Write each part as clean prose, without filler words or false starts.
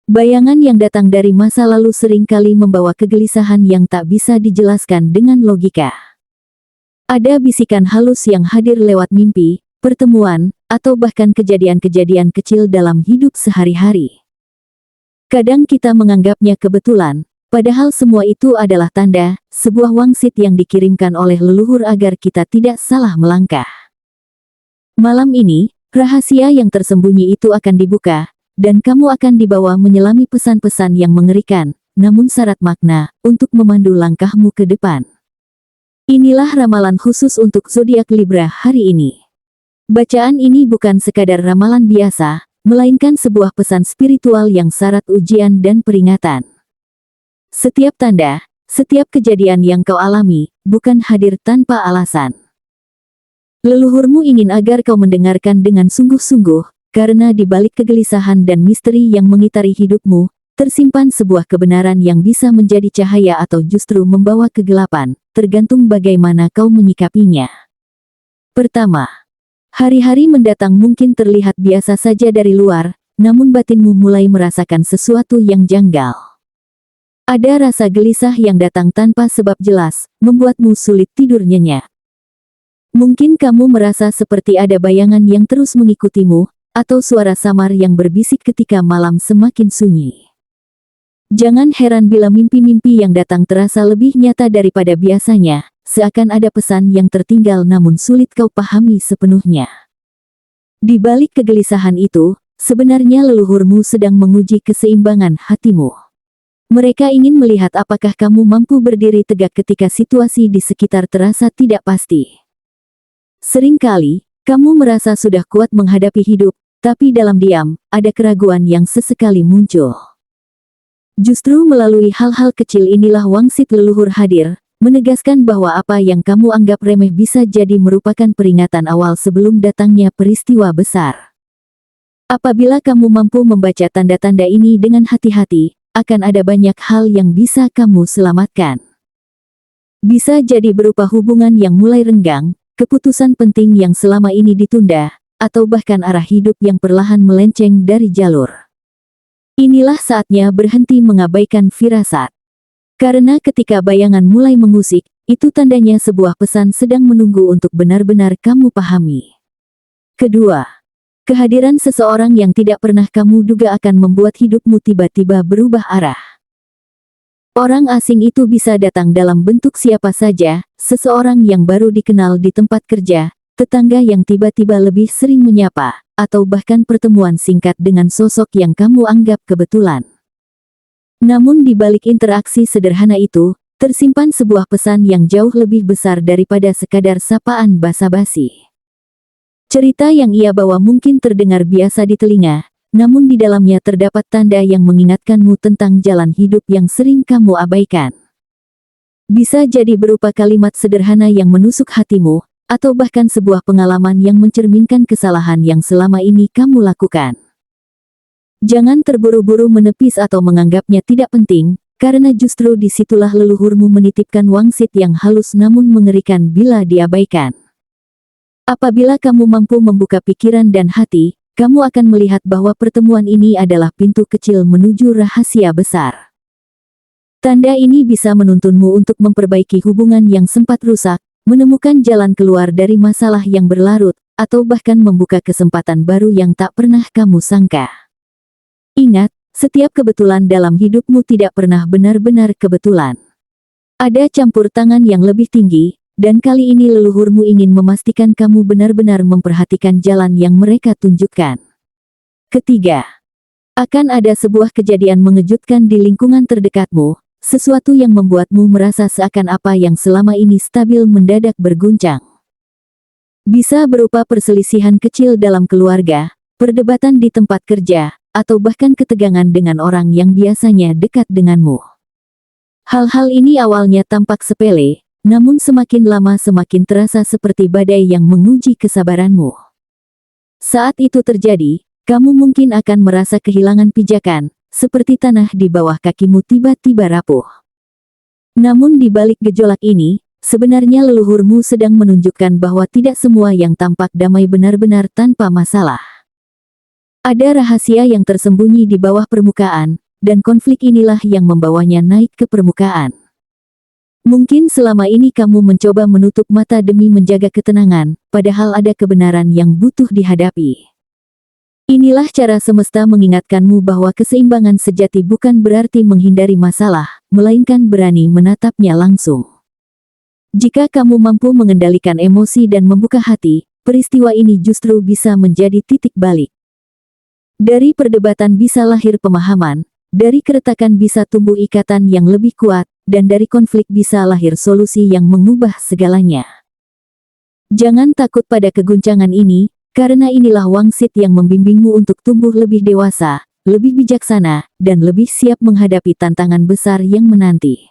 Bayangan yang datang dari masa lalu seringkali membawa kegelisahan yang tak bisa dijelaskan dengan logika. Ada bisikan halus yang hadir lewat mimpi, pertemuan, atau bahkan kejadian-kejadian kecil dalam hidup sehari-hari. Kadang kita menganggapnya kebetulan, padahal semua itu adalah tanda, sebuah wangsit yang dikirimkan oleh leluhur agar kita tidak salah melangkah. Malam ini, rahasia yang tersembunyi itu akan dibuka, dan kamu akan dibawa menyelami pesan-pesan yang mengerikan, namun syarat makna, untuk memandu langkahmu ke depan. Inilah ramalan khusus untuk zodiak Libra hari ini. Bacaan ini bukan sekadar ramalan biasa, melainkan sebuah pesan spiritual yang syarat ujian dan peringatan. Setiap tanda, setiap kejadian yang kau alami, bukan hadir tanpa alasan. Leluhurmu ingin agar kau mendengarkan dengan sungguh-sungguh, karena di balik kegelisahan dan misteri yang mengitari hidupmu, tersimpan sebuah kebenaran yang bisa menjadi cahaya atau justru membawa kegelapan, tergantung bagaimana kau menyikapinya. Pertama, hari-hari mendatang mungkin terlihat biasa saja dari luar, namun batinmu mulai merasakan sesuatu yang janggal. Ada rasa gelisah yang datang tanpa sebab jelas, membuatmu sulit tidur nyenyak. Mungkin kamu merasa seperti ada bayangan yang terus mengikutimu, atau suara samar yang berbisik ketika malam semakin sunyi. Jangan heran bila mimpi-mimpi yang datang terasa lebih nyata daripada biasanya, seakan ada pesan yang tertinggal namun sulit kau pahami sepenuhnya. Di balik kegelisahan itu, sebenarnya leluhurmu sedang menguji keseimbangan hatimu. Mereka ingin melihat apakah kamu mampu berdiri tegak ketika situasi di sekitar terasa tidak pasti. Seringkali, kamu merasa sudah kuat menghadapi hidup, tapi dalam diam, ada keraguan yang sesekali muncul. Justru melalui hal-hal kecil inilah wangsit leluhur hadir, menegaskan bahwa apa yang kamu anggap remeh bisa jadi merupakan peringatan awal sebelum datangnya peristiwa besar. Apabila kamu mampu membaca tanda-tanda ini dengan hati-hati, akan ada banyak hal yang bisa kamu selamatkan. Bisa jadi berupa hubungan yang mulai renggang, keputusan penting yang selama ini ditunda, atau bahkan arah hidup yang perlahan melenceng dari jalur. Inilah saatnya berhenti mengabaikan firasat. Karena ketika bayangan mulai mengusik, itu tandanya sebuah pesan sedang menunggu untuk benar-benar kamu pahami. Kedua, kehadiran seseorang yang tidak pernah kamu duga akan membuat hidupmu tiba-tiba berubah arah. Orang asing itu bisa datang dalam bentuk siapa saja, seseorang yang baru dikenal di tempat kerja, tetangga yang tiba-tiba lebih sering menyapa, atau bahkan pertemuan singkat dengan sosok yang kamu anggap kebetulan. Namun di balik interaksi sederhana itu, tersimpan sebuah pesan yang jauh lebih besar daripada sekadar sapaan basa-basi. Cerita yang ia bawa mungkin terdengar biasa di telinga, namun di dalamnya terdapat tanda yang mengingatkanmu tentang jalan hidup yang sering kamu abaikan. Bisa jadi berupa kalimat sederhana yang menusuk hatimu, atau bahkan sebuah pengalaman yang mencerminkan kesalahan yang selama ini kamu lakukan. Jangan terburu-buru menepis atau menganggapnya tidak penting, karena justru disitulah leluhurmu menitipkan wangsit yang halus namun mengerikan bila diabaikan. Apabila kamu mampu membuka pikiran dan hati, kamu akan melihat bahwa pertemuan ini adalah pintu kecil menuju rahasia besar. Tanda ini bisa menuntunmu untuk memperbaiki hubungan yang sempat rusak, menemukan jalan keluar dari masalah yang berlarut, atau bahkan membuka kesempatan baru yang tak pernah kamu sangka. Ingat, setiap kebetulan dalam hidupmu tidak pernah benar-benar kebetulan. Ada campur tangan yang lebih tinggi, dan kali ini leluhurmu ingin memastikan kamu benar-benar memperhatikan jalan yang mereka tunjukkan. Ketiga, akan ada sebuah kejadian mengejutkan di lingkungan terdekatmu, sesuatu yang membuatmu merasa seakan apa yang selama ini stabil mendadak berguncang. Bisa berupa perselisihan kecil dalam keluarga, perdebatan di tempat kerja, atau bahkan ketegangan dengan orang yang biasanya dekat denganmu. Hal-hal ini awalnya tampak sepele, namun semakin lama semakin terasa seperti badai yang menguji kesabaranmu. Saat itu terjadi, kamu mungkin akan merasa kehilangan pijakan, seperti tanah di bawah kakimu tiba-tiba rapuh. Namun di balik gejolak ini, sebenarnya leluhurmu sedang menunjukkan bahwa tidak semua yang tampak damai benar-benar tanpa masalah. Ada rahasia yang tersembunyi di bawah permukaan, dan konflik inilah yang membawanya naik ke permukaan. Mungkin selama ini kamu mencoba menutup mata demi menjaga ketenangan, padahal ada kebenaran yang butuh dihadapi. Inilah cara semesta mengingatkanmu bahwa keseimbangan sejati bukan berarti menghindari masalah, melainkan berani menatapnya langsung. Jika kamu mampu mengendalikan emosi dan membuka hati, peristiwa ini justru bisa menjadi titik balik. Dari perdebatan bisa lahir pemahaman, dari keretakan bisa tumbuh ikatan yang lebih kuat, dan dari konflik bisa lahir solusi yang mengubah segalanya. Jangan takut pada keguncangan ini, karena inilah wangsit yang membimbingmu untuk tumbuh lebih dewasa, lebih bijaksana, dan lebih siap menghadapi tantangan besar yang menanti.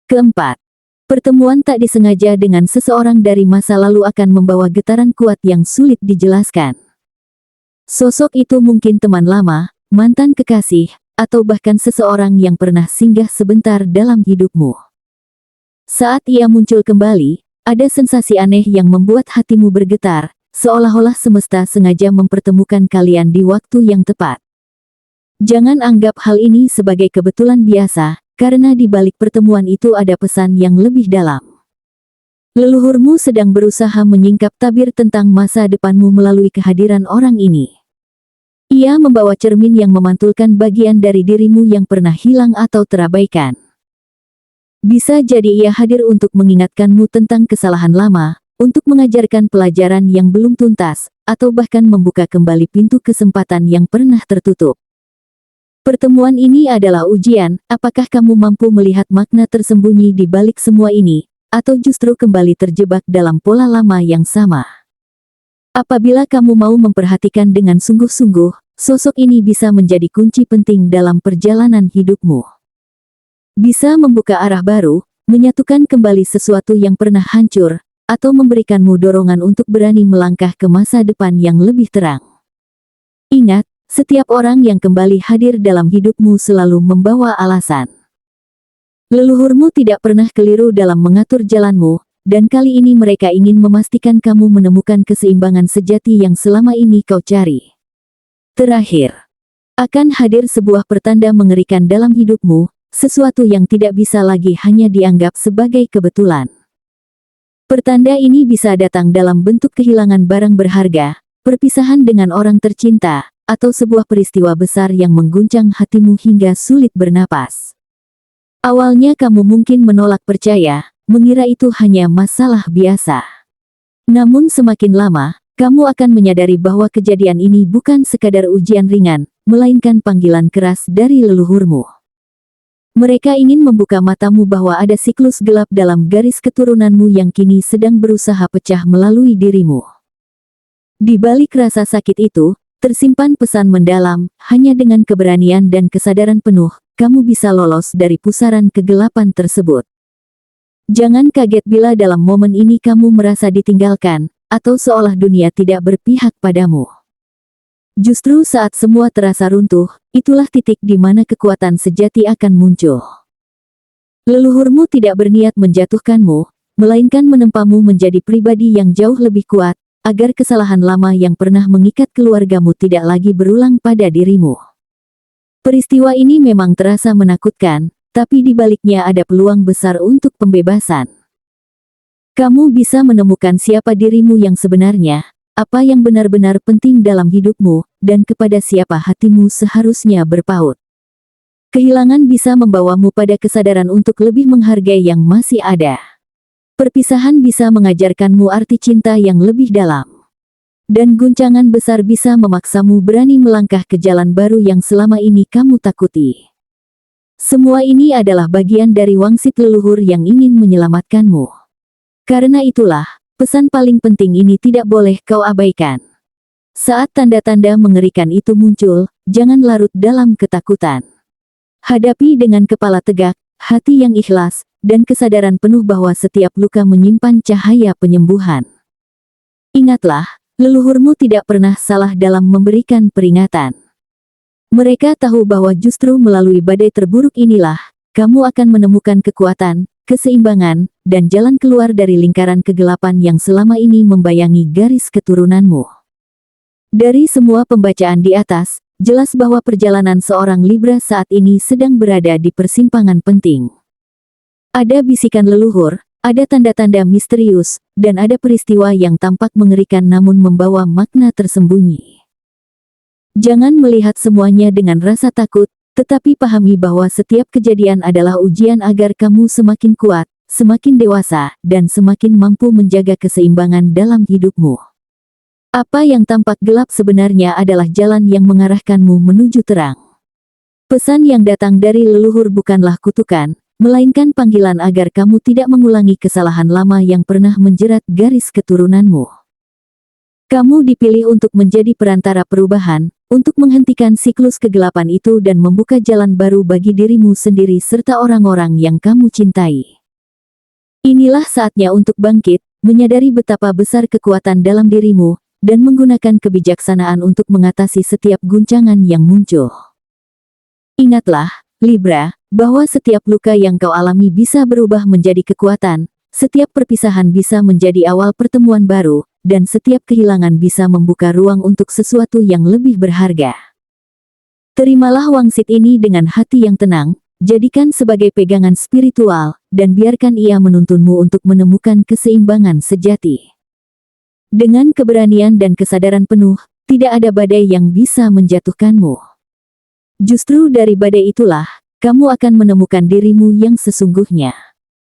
Keempat, pertemuan tak disengaja dengan seseorang dari masa lalu akan membawa getaran kuat yang sulit dijelaskan. Sosok itu mungkin teman lama, mantan kekasih, atau bahkan seseorang yang pernah singgah sebentar dalam hidupmu. Saat ia muncul kembali, ada sensasi aneh yang membuat hatimu bergetar, seolah-olah semesta sengaja mempertemukan kalian di waktu yang tepat. Jangan anggap hal ini sebagai kebetulan biasa, karena di balik pertemuan itu ada pesan yang lebih dalam. Leluhurmu sedang berusaha menyingkap tabir tentang masa depanmu melalui kehadiran orang ini. Ia membawa cermin yang memantulkan bagian dari dirimu yang pernah hilang atau terabaikan. Bisa jadi ia hadir untuk mengingatkanmu tentang kesalahan lama, untuk mengajarkan pelajaran yang belum tuntas, atau bahkan membuka kembali pintu kesempatan yang pernah tertutup. Pertemuan ini adalah ujian, apakah kamu mampu melihat makna tersembunyi di balik semua ini, atau justru kembali terjebak dalam pola lama yang sama. Apabila kamu mau memperhatikan dengan sungguh-sungguh, sosok ini bisa menjadi kunci penting dalam perjalanan hidupmu. Bisa membuka arah baru, menyatukan kembali sesuatu yang pernah hancur, atau memberikanmu dorongan untuk berani melangkah ke masa depan yang lebih terang. Ingat, setiap orang yang kembali hadir dalam hidupmu selalu membawa alasan. Leluhurmu tidak pernah keliru dalam mengatur jalanmu, dan kali ini mereka ingin memastikan kamu menemukan keseimbangan sejati yang selama ini kau cari. Terakhir, akan hadir sebuah pertanda mengerikan dalam hidupmu, sesuatu yang tidak bisa lagi hanya dianggap sebagai kebetulan. Pertanda ini bisa datang dalam bentuk kehilangan barang berharga, perpisahan dengan orang tercinta, atau sebuah peristiwa besar yang mengguncang hatimu hingga sulit bernapas. Awalnya kamu mungkin menolak percaya, mengira itu hanya masalah biasa. Namun semakin lama, kamu akan menyadari bahwa kejadian ini bukan sekadar ujian ringan, melainkan panggilan keras dari leluhurmu. Mereka ingin membuka matamu bahwa ada siklus gelap dalam garis keturunanmu yang kini sedang berusaha pecah melalui dirimu. Di balik rasa sakit itu, tersimpan pesan mendalam, hanya dengan keberanian dan kesadaran penuh, kamu bisa lolos dari pusaran kegelapan tersebut. Jangan kaget bila dalam momen ini kamu merasa ditinggalkan, atau seolah dunia tidak berpihak padamu. Justru saat semua terasa runtuh, itulah titik di mana kekuatan sejati akan muncul. Leluhurmu tidak berniat menjatuhkanmu, melainkan menempamu menjadi pribadi yang jauh lebih kuat, agar kesalahan lama yang pernah mengikat keluargamu tidak lagi berulang pada dirimu. Peristiwa ini memang terasa menakutkan, tapi di baliknya ada peluang besar untuk pembebasan. Kamu bisa menemukan siapa dirimu yang sebenarnya, apa yang benar-benar penting dalam hidupmu, dan kepada siapa hatimu seharusnya berpaut. Kehilangan bisa membawamu pada kesadaran untuk lebih menghargai yang masih ada. Perpisahan bisa mengajarkanmu arti cinta yang lebih dalam. Dan guncangan besar bisa memaksamu berani melangkah ke jalan baru yang selama ini kamu takuti. Semua ini adalah bagian dari wangsit leluhur yang ingin menyelamatkanmu. Karena itulah, pesan paling penting ini tidak boleh kau abaikan. Saat tanda-tanda mengerikan itu muncul, jangan larut dalam ketakutan. Hadapi dengan kepala tegak, hati yang ikhlas, dan kesadaran penuh bahwa setiap luka menyimpan cahaya penyembuhan. Ingatlah, leluhurmu tidak pernah salah dalam memberikan peringatan. Mereka tahu bahwa justru melalui badai terburuk inilah, kamu akan menemukan kekuatan, keseimbangan, dan jalan keluar dari lingkaran kegelapan yang selama ini membayangi garis keturunanmu. Dari semua pembacaan di atas, jelas bahwa perjalanan seorang Libra saat ini sedang berada di persimpangan penting. Ada bisikan leluhur, ada tanda-tanda misterius, dan ada peristiwa yang tampak mengerikan namun membawa makna tersembunyi. Jangan melihat semuanya dengan rasa takut, tetapi pahami bahwa setiap kejadian adalah ujian agar kamu semakin kuat, semakin dewasa, dan semakin mampu menjaga keseimbangan dalam hidupmu. Apa yang tampak gelap sebenarnya adalah jalan yang mengarahkanmu menuju terang. Pesan yang datang dari leluhur bukanlah kutukan, melainkan panggilan agar kamu tidak mengulangi kesalahan lama yang pernah menjerat garis keturunanmu. Kamu dipilih untuk menjadi perantara perubahan, untuk menghentikan siklus kegelapan itu dan membuka jalan baru bagi dirimu sendiri serta orang-orang yang kamu cintai. Inilah saatnya untuk bangkit, menyadari betapa besar kekuatan dalam dirimu, dan menggunakan kebijaksanaan untuk mengatasi setiap guncangan yang muncul. Ingatlah, Libra, bahwa setiap luka yang kau alami bisa berubah menjadi kekuatan, setiap perpisahan bisa menjadi awal pertemuan baru, dan setiap kehilangan bisa membuka ruang untuk sesuatu yang lebih berharga. Terimalah wangsit ini dengan hati yang tenang, jadikan sebagai pegangan spiritual, dan biarkan ia menuntunmu untuk menemukan keseimbangan sejati. Dengan keberanian dan kesadaran penuh, tidak ada badai yang bisa menjatuhkanmu. Justru dari badai itulah, kamu akan menemukan dirimu yang sesungguhnya.